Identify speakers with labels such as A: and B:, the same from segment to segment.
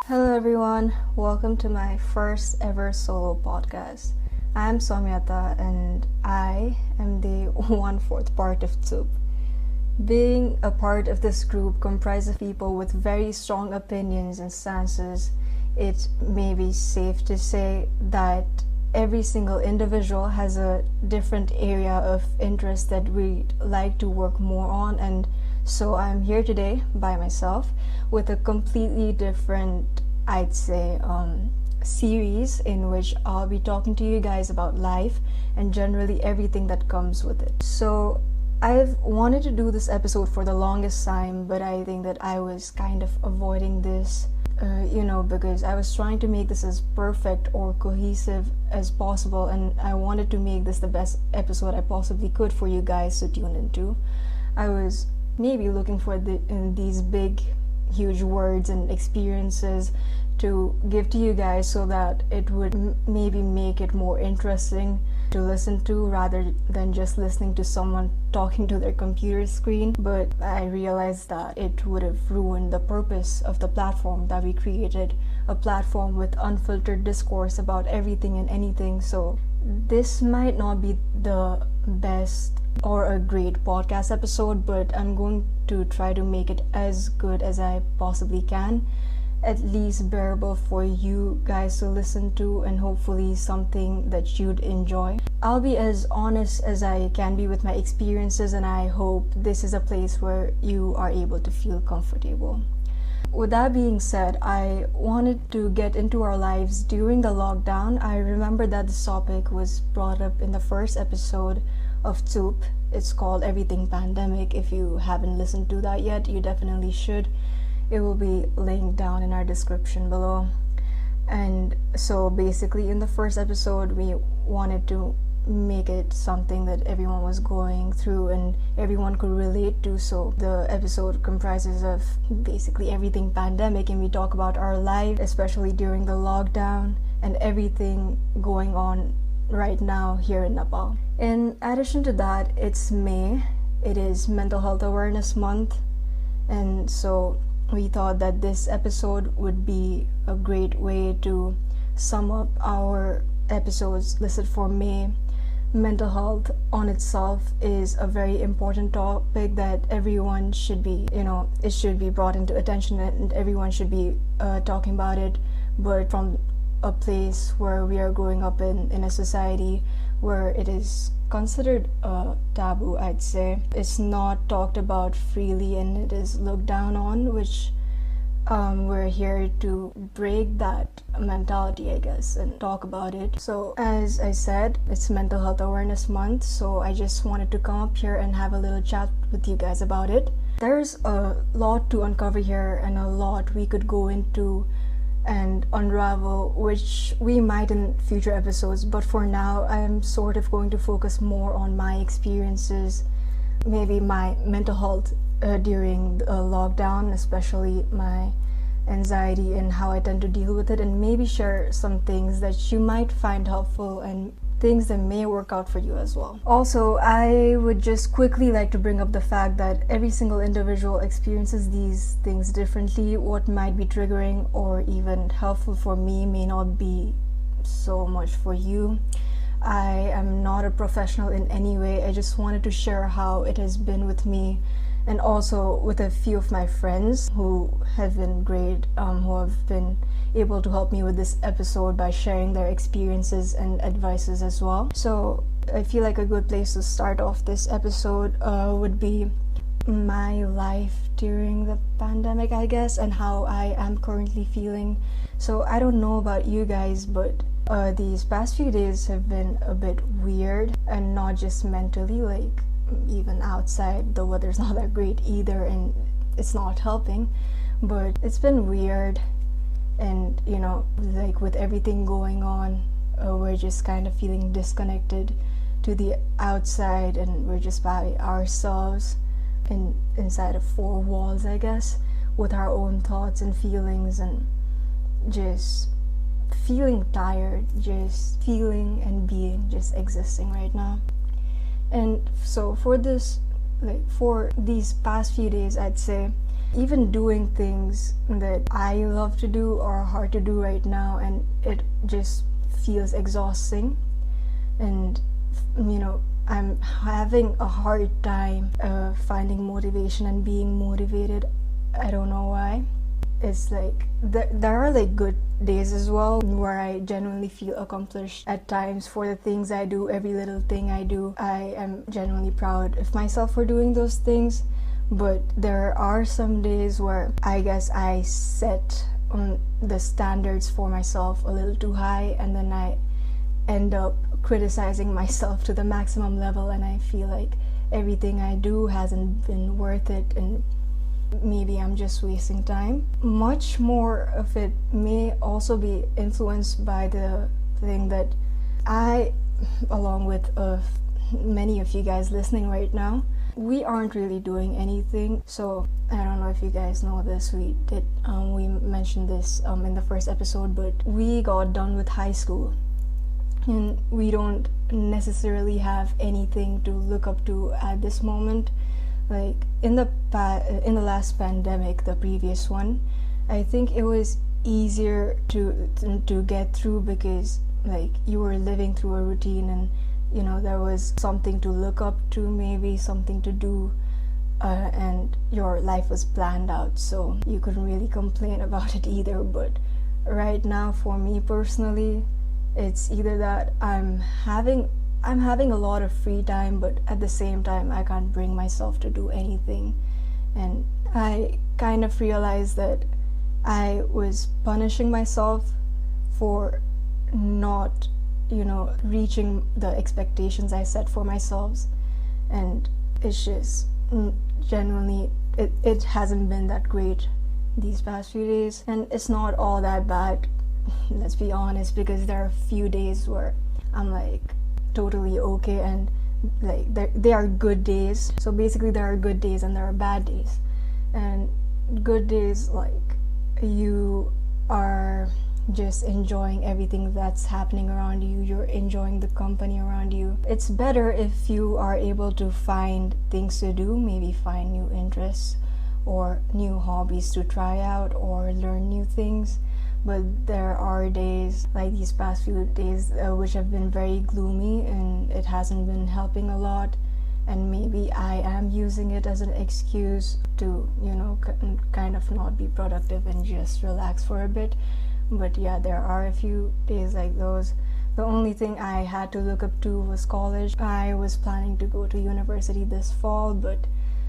A: Hello everyone, welcome to my first ever solo podcast. I am Somyata and I am the 1/4 part of Chup. Being a part of this group comprised of people with very strong opinions and stances, it may be safe to say that every single individual has a different area of interest that we'd like to work more on, and so I'm here today by myself with a completely different, I'd say, series in which I'll be talking to you guys about life and generally everything that comes with it. So I've wanted to do this episode for the longest time, but I think that I was kind of avoiding this, because I was trying to make this as perfect or cohesive as possible, and I wanted to make this the best episode I possibly could for you guys to tune into. I was maybe looking for these big, huge words and experiences to give to you guys so that it would maybe make it more interesting to listen to rather than just listening to someone talking to their computer screen. But I realized that it would have ruined the purpose of the platform that we created, a platform with unfiltered discourse about everything and anything. So this might not be the best or a great podcast episode, but I'm going to try to make it as good as I possibly can, at least bearable for you guys to listen to, and hopefully something that you'd enjoy. I'll be as honest as I can be with my experiences, and I hope this is a place where you are able to feel comfortable. With that being said, I wanted to get into our lives during the lockdown. I remember that this topic was brought up in the first episode of Chup. It's called Everything Pandemic. If you haven't listened to that yet, you definitely should. It will be linked down in our description below. And so basically in the first episode, we wanted to make it something that everyone was going through and everyone could relate to. So the episode comprises of basically everything pandemic, and we talk about our life, especially during the lockdown and everything going on right now here in Nepal. In addition to that, it's May. It is Mental Health Awareness Month, and so we thought that this episode would be a great way to sum up our episodes listed for May. Mental health on itself is a very important topic that everyone should be, it should be brought into attention, and everyone should be talking about it, but from a place where we are growing up in a society where it is considered a taboo, I'd say. It's not talked about freely and it is looked down on, which we're here to break that mentality, I guess, and talk about it. So as I said, it's Mental Health Awareness Month, so I just wanted to come up here and have a little chat with you guys about it. There's a lot to uncover here and a lot we could go into and unravel, which we might in future episodes, but for now I am sort of going to focus more on my experiences, maybe my mental health during the lockdown, especially my anxiety and how I tend to deal with it, and maybe share some things that you might find helpful and things that may work out for you as well. Also, I would just quickly like to bring up the fact that every single individual experiences these things differently. What might be triggering or even helpful for me may not be so much for you. I am not a professional in any way. I just wanted to share how it has been with me, and also with a few of my friends who have been great, who have been able to help me with this episode by sharing their experiences and advices as well. So I feel like a good place to start off this episode would be my life during the pandemic, I guess, and how I am currently feeling. So I don't know about you guys, but these past few days have been a bit weird, and not just mentally, like even outside the weather's not that great either and it's not helping, but it's been weird. And like with everything going on, we're just kind of feeling disconnected to the outside, and we're just by ourselves inside of four walls, I guess, with our own thoughts and feelings, and just feeling tired, just feeling and being, just existing right now. And so for these past few days, I'd say even doing things that I love to do or are hard to do right now, and it just feels exhausting. And I'm having a hard time finding motivation and being motivated. I don't know why. It's like there are like good days as well where I genuinely feel accomplished at times for the things I do. Every little thing I do, I am genuinely proud of myself for doing those things. But there are some days where I guess I set the standards for myself a little too high, and then I end up criticizing myself to the maximum level, and I feel like everything I do hasn't been worth it, and maybe I'm just wasting time. Much more of it may also be influenced by the thing that I, along with many of you guys listening right now, we aren't really doing anything. So I don't know if you guys know this, we mentioned this in the first episode, but we got done with high school, and we don't necessarily have anything to look up to at this moment. Like in the last pandemic, the previous one, I think it was easier to get through because like you were living through a routine, and there was something to look up to, maybe something to do, and your life was planned out, so you couldn't really complain about it either. But right now, for me personally, it's either that I'm having a lot of free time, but at the same time I can't bring myself to do anything. And I kind of realized that I was punishing myself for not reaching the expectations I set for myself, and it's just genuinely it hasn't been that great these past few days. And it's not all that bad, let's be honest, because there are a few days where I'm like totally okay, and like they are good days. So basically there are good days and there are bad days. And good days, like you are just enjoying everything that's happening around you, you're enjoying the company around you. It's better if you are able to find things to do, maybe find new interests or new hobbies to try out or learn new things. But there are days like these past few days which have been very gloomy, and it hasn't been helping a lot, and maybe I am using it as an excuse to kind of not be productive and just relax for a bit. But yeah, there are a few days like those. The only thing I had to look up to was college. I was planning to go to university this fall, but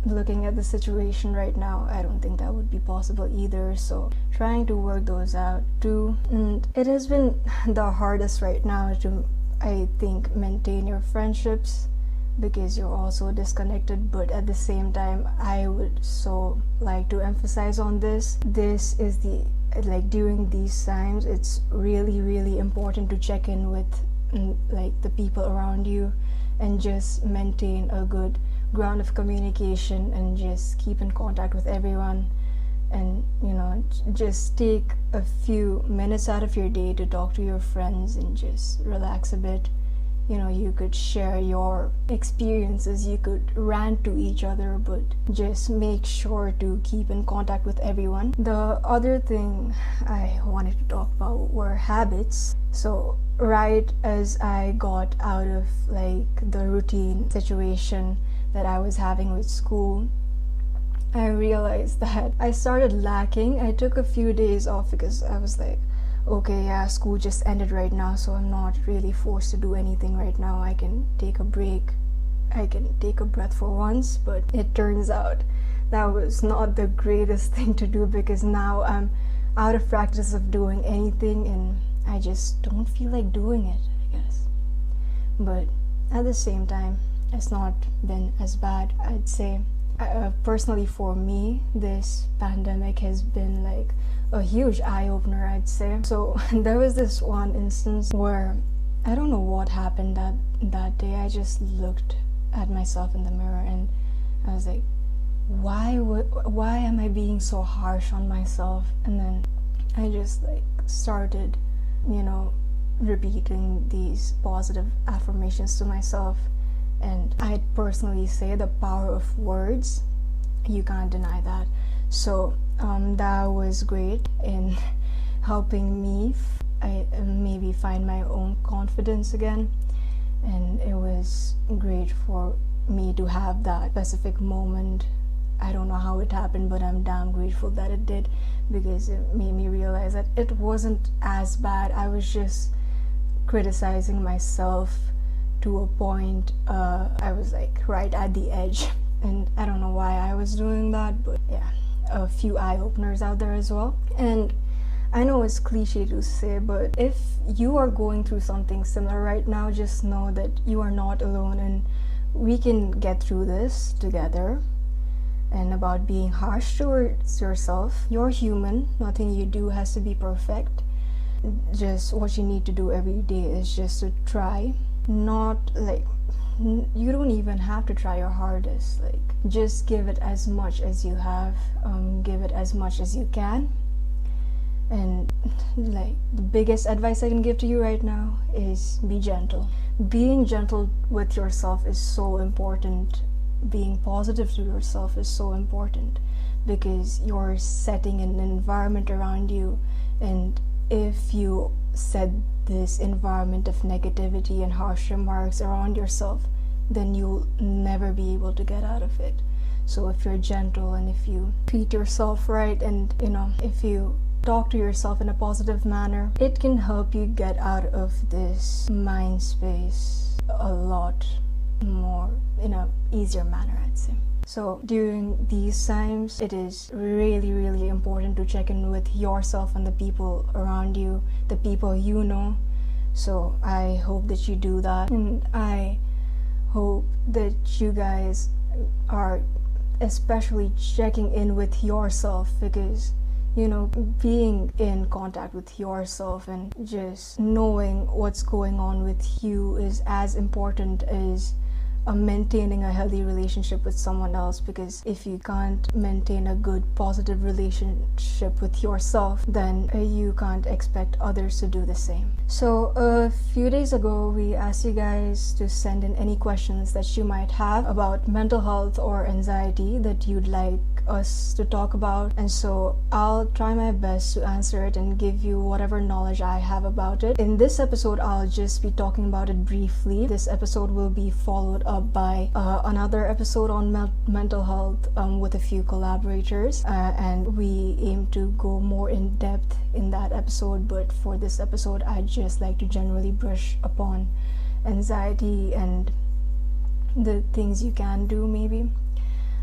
A: looking at the situation right now, I don't think that would be possible either. So trying to work those out too. And it has been the hardest right now to, I think, maintain your friendships, because you're also disconnected. But at the same time, I would so like to emphasize on this is during these times, it's really, really important to check in with like the people around you and just maintain a good ground of communication and just keep in contact with everyone. And just take a few minutes out of your day to talk to your friends and just relax a bit. You could share your experiences, you could rant to each other, but just make sure to keep in contact with everyone. The other thing I wanted to talk about were habits. So right as I got out of like the routine situation that I was having with school, I realized that I started lacking. I took a few days off because I was like, okay, yeah, school just ended right now, so I'm not really forced to do anything right now. I can take a break, I can take a breath for once. But it turns out that was not the greatest thing to do, because now I'm out of practice of doing anything and I just don't feel like doing it, I guess. But at the same time, it's not been as bad, I'd say. Personally, for me, this pandemic has been like a huge eye-opener, I'd say. So there was this one instance where I don't know what happened that day. I just looked at myself in the mirror and I was like, why am I being so harsh on myself? And then I just like started repeating these positive affirmations to myself. And I'd personally say the power of words, you can't deny that. So that was great in helping me maybe find my own confidence again, and it was great for me to have that specific moment. I don't know how it happened, but I'm damn grateful that it did, because it made me realize that it wasn't as bad. I was just criticizing myself to a point. I was like right at the edge, and I don't know why I was doing that, but yeah, a few eye-openers out there as well. And I know it's cliche to say, but if you are going through something similar right now, just know that you are not alone, and we can get through this together. And about being harsh towards yourself, you're human. Nothing you do has to be perfect. Just what you need to do every day is just to try. Not like, you don't even have to try your hardest. Like, just give it as much as you have. Give it as much as you can. And like, the biggest advice I can give to you right now is be gentle. Being gentle with yourself is so important. Being positive to yourself is so important, because you're setting an environment around you, and if you set this environment of negativity and harsh remarks around yourself, then you'll never be able to get out of it. So if you're gentle, and if you treat yourself right, and if you talk to yourself in a positive manner, it can help you get out of this mind space a lot more in a easier manner, I'd say. So during these times, it is really, really important to check in with yourself and the people around you, the people you know. So I hope that you do that, and I hope that you guys are especially checking in with yourself, because being in contact with yourself and just knowing what's going on with you is as important as maintaining a healthy relationship with someone else. Because if you can't maintain a good positive relationship with yourself, then you can't expect others to do the same. So a few days ago, we asked you guys to send in any questions that you might have about mental health or anxiety that you'd like us to talk about, and so I'll try my best to answer it and give you whatever knowledge I have about it. In this episode, I'll just be talking about it briefly. This episode will be followed up by another episode on mental health with a few collaborators, and we aim to go more in depth in that episode. But for this episode, I'd just like to generally brush upon anxiety and the things you can do, maybe.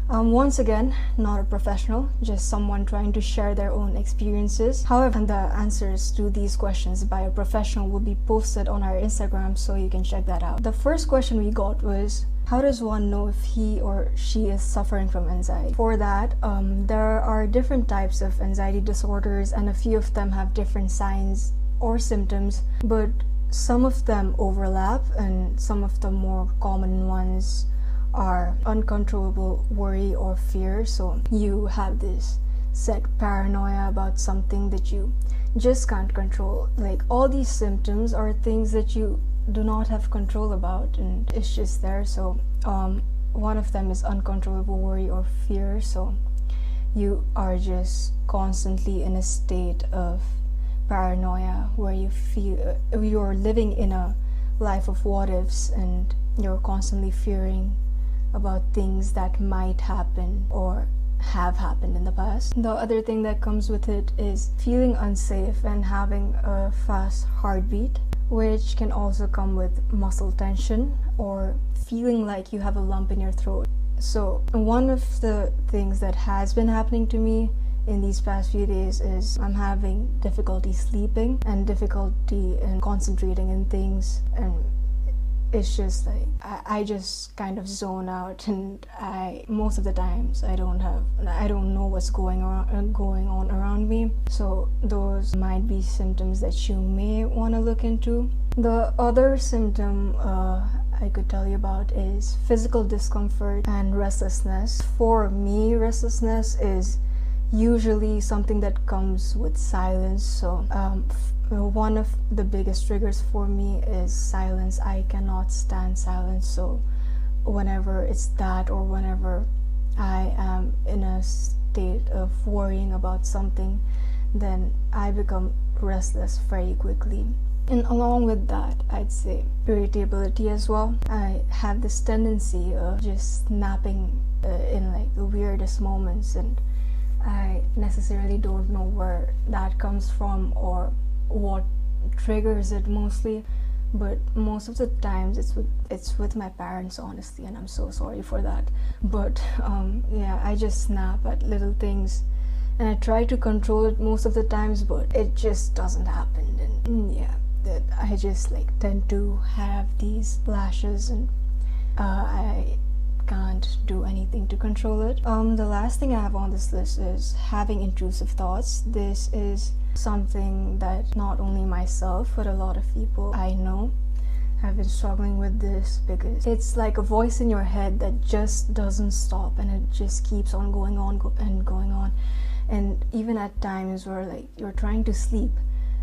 A: Once again, not a professional, just someone trying to share their own experiences. However, the answers to these questions by a professional will be posted on our Instagram, so you can check that out. The first question we got was, how does one know if he or she is suffering from anxiety? For that, there are different types of anxiety disorders, and a few of them have different signs or symptoms, but some of them overlap, and some of the more common ones are uncontrollable worry or fear. So you have this set paranoia about something that you just can't control. Like, all these symptoms are things that you do not have control about, and it's just there. So one of them is uncontrollable worry or fear. So you are just constantly in a state of paranoia where you feel you're living in a life of what ifs, and you're constantly fearing about things that might happen or have happened in the past. The other thing that comes with it is feeling unsafe and having a fast heartbeat, which can also come with muscle tension or feeling like you have a lump in your throat. So one of the things that has been happening to me in these past few days is I'm having difficulty sleeping and difficulty in concentrating in things, and it's just like I just kind of zone out, and most of the times I don't know what's going on around me. So those might be symptoms that you may want to look into. The other symptom I could tell you about is physical discomfort and restlessness. For me, restlessness is usually something that comes with silence. So one of the biggest triggers for me is silence. I cannot stand silence. So whenever it's that, or whenever I am in a state of of worrying about something, then I become restless very quickly. And along with that, I'd say irritability as well. I have this tendency of just snapping in like the weirdest moments, and I necessarily don't know where that comes from or what triggers it mostly, but most of the times it's with my parents, honestly, and I'm so sorry for that. But yeah, I just snap at little things, and I try to control it most of the times, but it just doesn't happen. And yeah, that I just like tend to have these flashes, and I can't do anything to control it. The last thing I have on this list is having intrusive thoughts. This is something that not only myself but a lot of people I know have been struggling with this, because it's like a voice in your head that just doesn't stop, and it just keeps on going on and going on. And even at times where like you're trying to sleep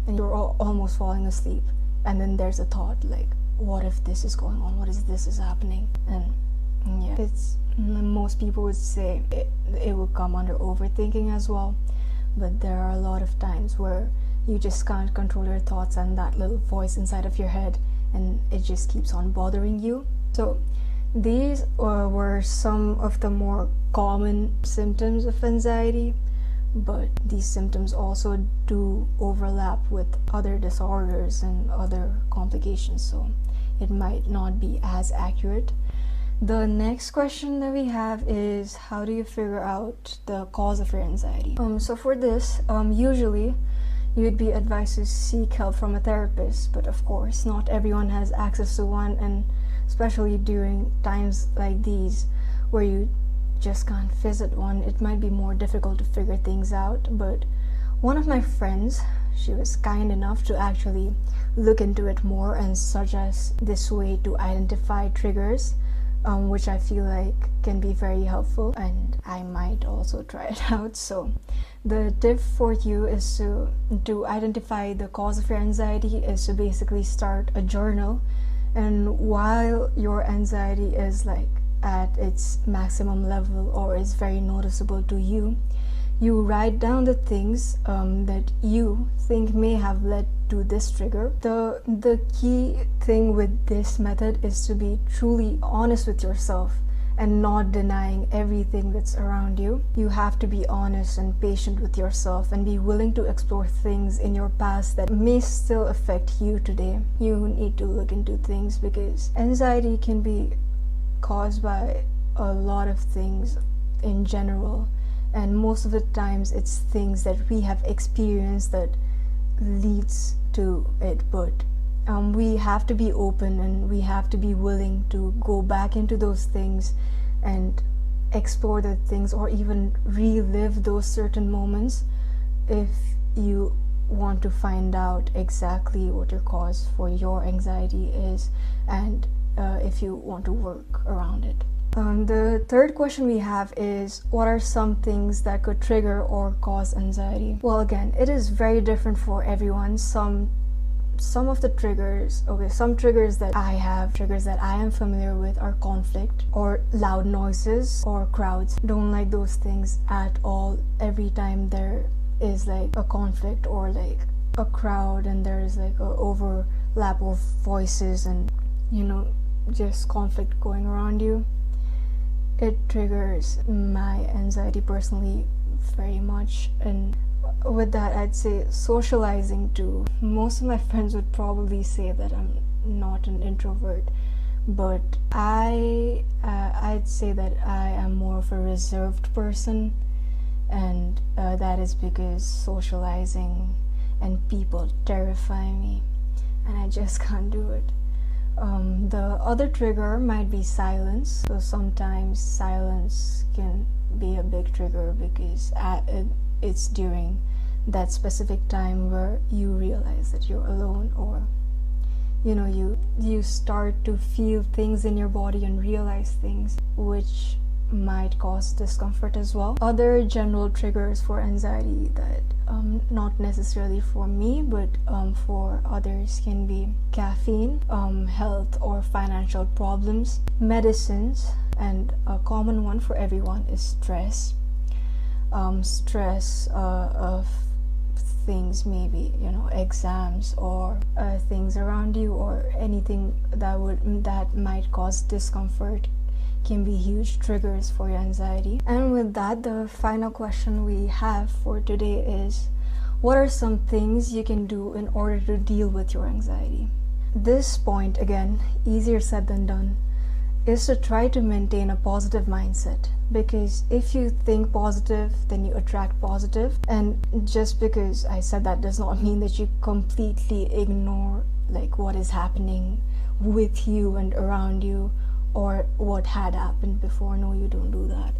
A: and you're almost falling asleep, and then there's a thought like, what if this is going on, what is this is happening? And yeah, it's, most people would say it would come under overthinking as well, but there are a lot of times where you just can't control your thoughts and that little voice inside of your head, and it just keeps on bothering you. So these were some of the more common symptoms of anxiety, but these symptoms also do overlap with other disorders and other complications, so it might not be as accurate. The next question that we have is, how do you figure out the cause of your anxiety? So for this, usually you'd be advised to seek help from a therapist, but of course not everyone has access to one, and especially during times like these where you just can't visit one, it might be more difficult to figure things out. But one of my friends, she was kind enough to actually look into it more and suggest this way to identify triggers, which I feel like can be very helpful, and I might also try it out. So the tip for you is to identify the cause of your anxiety is to basically start a journal, and while your anxiety is like at its maximum level or is very noticeable to you, you write down the things that you think may have led to this trigger. The key thing with this method is to be truly honest with yourself and not denying everything that's around you. You have to be honest and patient with yourself and be willing to explore things in your past that may still affect you today. You need to look into things because anxiety can be caused by a lot of things in general, and most of the times it's things that we have experienced that leads to it. But we have to be open and we have to be willing to go back into those things and explore the things, or even relive those certain moments if you want to find out exactly what your cause for your anxiety is, and if you want to work around it. The third question we have is, what are some things that could trigger or cause anxiety? Well, again, it is very different for everyone. Some of the triggers, some triggers that I am familiar with are conflict or loud noises or crowds. Don't like those things at all. Every time there is like a conflict or like a crowd and there is like an overlap of voices and just conflict going around you, it triggers my anxiety personally very much. And with that, I'd say socializing too. Most of my friends would probably say that I'm not an introvert, but I'd say that I am more of a reserved person, and that is because socializing and people terrify me and I just can't do it. The other trigger might be silence. So sometimes silence can be a big trigger because it's during that specific time where you realize that you're alone, or you start to feel things in your body and realize things, which might cause discomfort as well. Other general triggers for anxiety that not necessarily for me but for others can be caffeine, health or financial problems, medicines, and a common one for everyone is stress. stress of things, maybe exams or things around you, or anything that might cause discomfort, can be huge triggers for your anxiety. And with that, the final question we have for today is, what are some things you can do in order to deal with your anxiety? This point, again, easier said than done, is to try to maintain a positive mindset, because if you think positive, then you attract positive. And just because I said that does not mean that you completely ignore what is happening with you and around you, or what had happened before. No, you don't do that.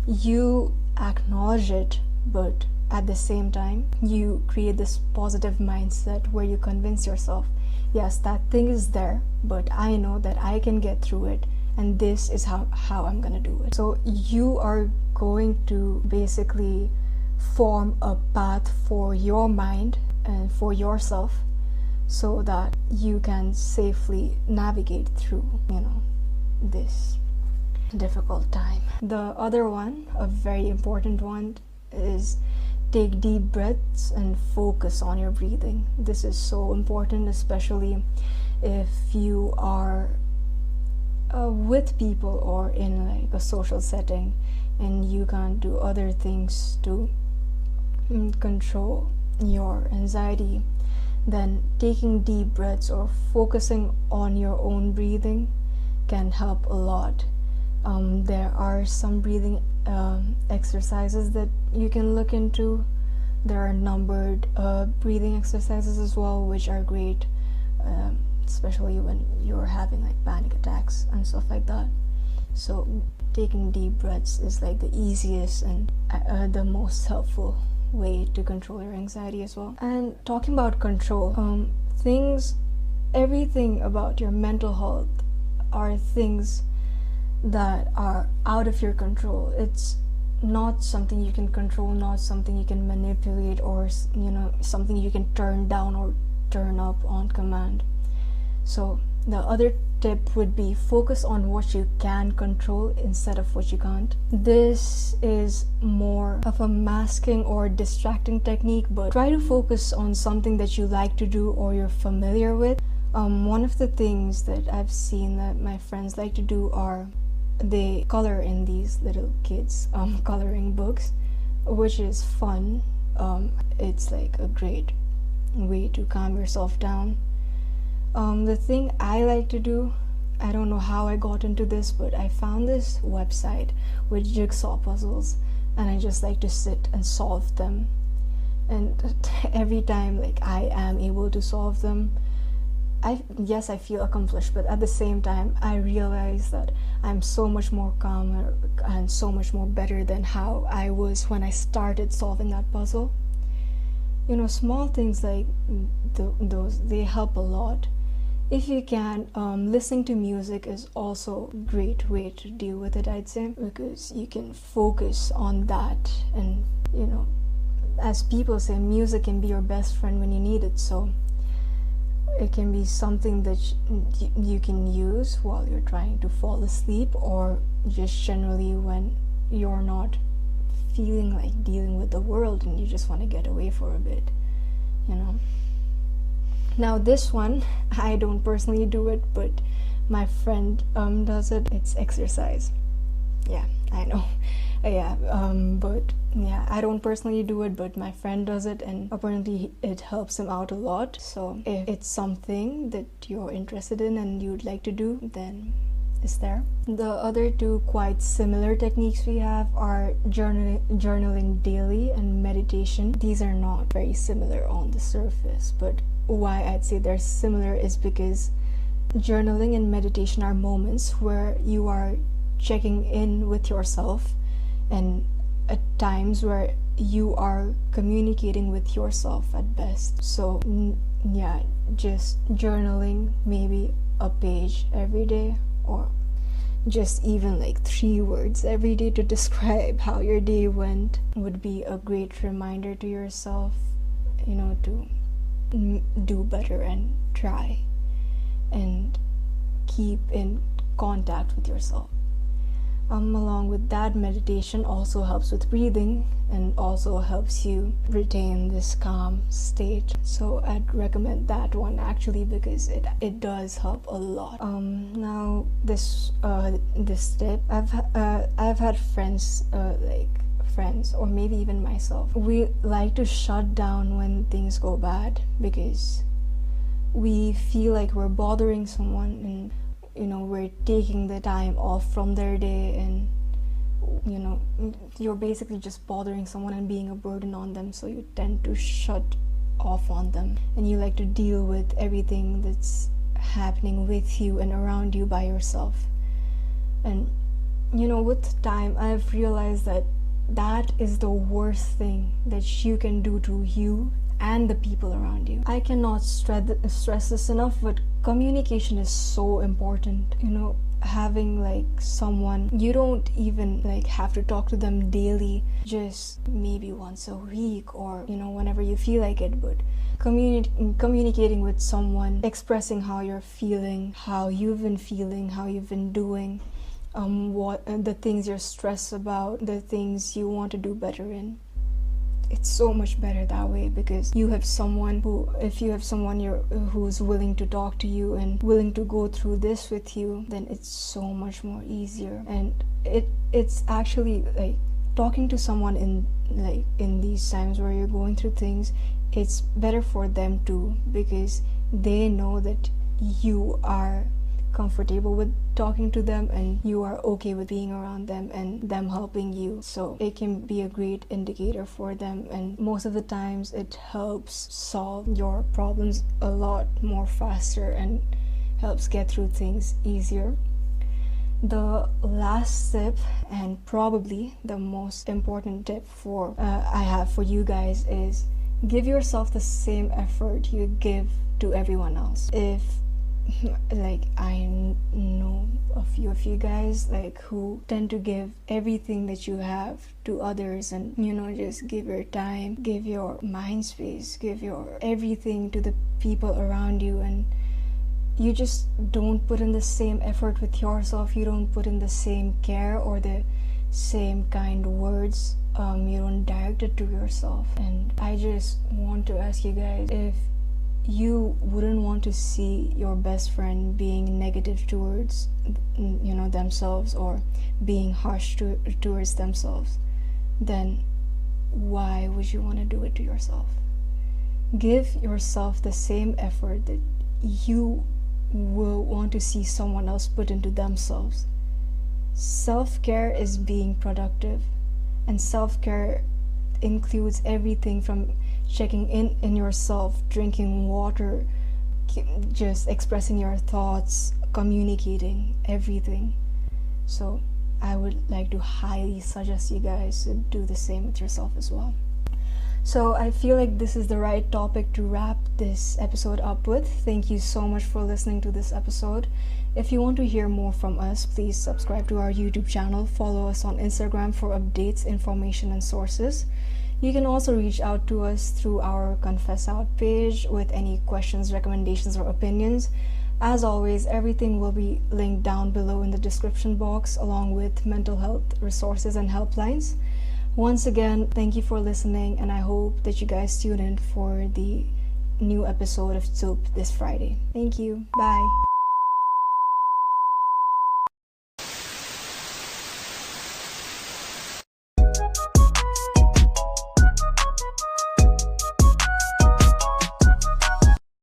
A: You acknowledge it, but at the same time, you create this positive mindset where you convince yourself, yes, that thing is there, but I know that I can get through it, and this is how I'm gonna do it. So you are going to basically form a path for your mind and for yourself, so that you can safely navigate through this difficult time. The other one, a very important one, is take deep breaths and focus on your breathing. This is so important, especially if you are with people or in a social setting and you can't do other things to control your anxiety. Then taking deep breaths or focusing on your own breathing can help a lot. There are some breathing exercises that you can look into. There are numbered breathing exercises as well, which are great, especially when you're having panic attacks and stuff like that. So taking deep breaths is the easiest and the most helpful way to control your anxiety as well. And talking about control, everything about your mental health are things that are out of your control. It's not something you can control, not something you can manipulate, or something you can turn down or turn up on command. So the other tip would be focus on what you can control instead of what you can't. This is more of a masking or distracting technique, but try to focus on something that you like to do or you're familiar with. One of the things that I've seen that my friends like to do are they color in these little kids coloring books, which is fun. It's a great way to calm yourself down. The thing I like to do, I don't know how I got into this, but I found this website with jigsaw puzzles, and I just like to sit and solve them. And every time I am able to solve them, I feel accomplished, but at the same time I realize that I'm so much more calmer and so much more better than how I was when I started solving that puzzle. Small things like those, they help a lot. If you can, listening to music is also a great way to deal with it, I'd say, because you can focus on that. And as people say, music can be your best friend when you need it. So it can be something that you can use while you're trying to fall asleep, or just generally when you're not feeling like dealing with the world and you just want to get away for a bit. Now this one, I don't personally do it, but my friend does it. It's exercise. Yeah, I know. But I don't personally do it, but my friend does it, and apparently it helps him out a lot. So if it's something that you're interested in and you'd like to do, then it's there. The other two quite similar techniques we have are journaling daily and meditation. These are not very similar on the surface, but why I'd say they're similar is because journaling and meditation are moments where you are checking in with yourself, and at times where you are communicating with yourself at best. So just journaling maybe a page every day, or just even 3 words every day to describe how your day went would be a great reminder to yourself, to do better and try and keep in contact with yourself. Along with that, meditation also helps with breathing and also helps you retain this calm state. So I'd recommend that one actually, because it does help a lot. Now this tip, I've had friends or maybe even myself, we like to shut down when things go bad because we feel like we're bothering someone, and we're taking the time off from their day, and you're basically just bothering someone and being a burden on them, so you tend to shut off on them, and you like to deal with everything that's happening with you and around you by yourself. And with time, I've realized that is the worst thing that you can do to you and the people around you. I cannot stress this enough, but communication is so important. Having someone, you don't even have to talk to them daily, just maybe once a week or whenever you feel like it, but communicating with someone, expressing how you're feeling, how you've been feeling, how you've been doing, what the things you're stressed about, the things you want to do better in. It's so much better that way, because you have someone who's willing to talk to you and willing to go through this with you, then it's so much more easier. And it's actually talking to someone in these times where you're going through things, it's better for them too, because they know that you are comfortable with talking to them and you are okay with being around them and them helping you. So it can be a great indicator for them, and most of the times it helps solve your problems a lot more faster and helps get through things easier. The last tip, and probably the most important tip I have for you guys, is give yourself the same effort you give to everyone else. If I know a few of you guys who tend to give everything that you have to others, and just give your time, give your mind space, give your everything to the people around you, and you just don't put in the same effort with yourself. You don't put in the same care or the same kind words. You don't direct it to yourself. And I just want to ask you guys, if you wouldn't want to see your best friend being negative towards themselves, or being harsh towards themselves, then why would you want to do it to yourself? Give yourself the same effort that you will want to see someone else put into themselves. Self-care is being productive, and self-care includes everything from checking in yourself, drinking water, just expressing your thoughts, communicating, everything. So I would like to highly suggest you guys to do the same with yourself as well. So I feel like this is the right topic to wrap this episode up with. Thank you so much for listening to this episode. If you want to hear more from us, please subscribe to our YouTube channel, follow us on Instagram for updates, information, and sources. You can also reach out to us through our Confess Out page with any questions, recommendations, or opinions. As always, everything will be linked down below in the description box, along with mental health resources and helplines. Once again, thank you for listening, and I hope that you guys tune in for the new episode of Chup this Friday. Thank you. Bye.